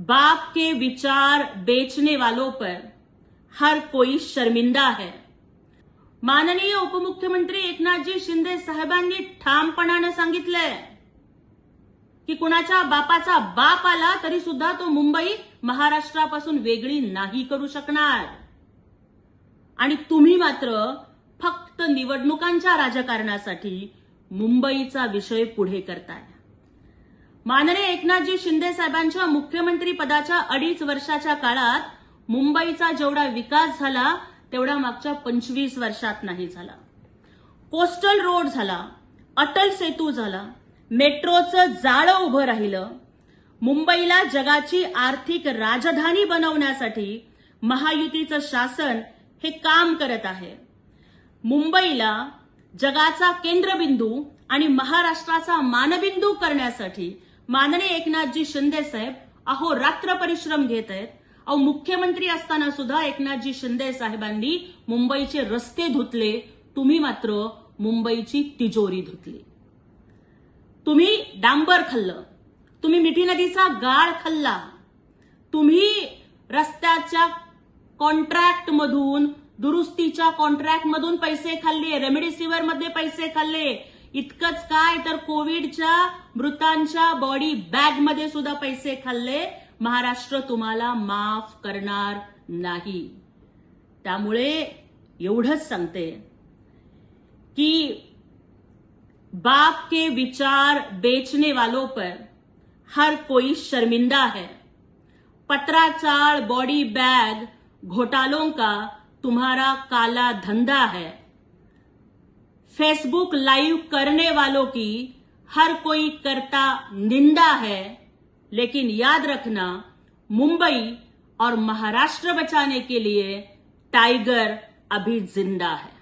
बाप के विचार बेचने वालों पर हर कोई शर्मिंदा है। माननीय उपमुख्यमंत्री एकनाथजी शिंदे साहेबांनी ठामपणाने सांगितलंय की कुणाच्या बापाचा बाप आला तरी सुद्धा तो मुंबई महाराष्ट्रापासून वेगळी नाही करू शकणार। आणि तुम्ही मात्र फक्त निवडणुकांच्या राजकारणासाठी मुंबईचा विषय पुढे करताय। माननीय एकनाथजी शिंदे साहेबांच्या मुख्यमंत्री पदाच्या 2.5 वर्षाच्या काळात मुंबईचा जेवढा विकास झाला तेवढा मागच्या 25 वर्षात नाही झाला। कोस्टल रोड झाला, अटल सेतू झाला, मेट्रोचं जाळं उभं राहिलं। मुंबईला जगाची आर्थिक राजधानी बनवण्यासाठी महायुतीचं शासन हे काम करत आहे। मुंबईला जगाचा केंद्रबिंदू आणि महाराष्ट्राचा मानबिंदू करण्यासाठी माननीय एकनाथजी शिंदे साहेब अहोरात्र परिश्रम घेत आहेत। मुख्यमंत्री असताना सुद्धा एकनाथजी शिंदे साहेबांनी मुंबईचे रस्ते धुतले, तुम्ही मात्र मुंबईची तिजोरी धुतली। तुम्ही डांबर खाल्लं, तुम्ही मिठी नदीचा गाळ खाल्ला, तुम्ही रस्त्याच्या कॉन्ट्रॅक्ट मधून, दुरुस्तीच्या कॉन्ट्रॅक्ट मधून पैसे खाल्ले, रेमडेसिवीर मध्ये पैसे खाल्ले। इतकंच काय तर कोविडच्या मृतांच्या बॉडी बॅग मध्ये सुद्धा पैसे खाल्ले। महाराष्ट्र तुम्हाला माफ करणार नाही। त्यामुळे एवढंच सांगते की बाप के विचार बेचने वालों पर हर कोई शर्मिंदा है। पत्राचार, बॉडी बैग घोटालों का तुम्हारा काला धंधा है। फेसबुक लाइव करने वालों की हर कोई करता निंदा है। लेकिन याद रखना, मुंबई और महाराष्ट्र बचाने के लिए टाइगर अभी जिंदा है।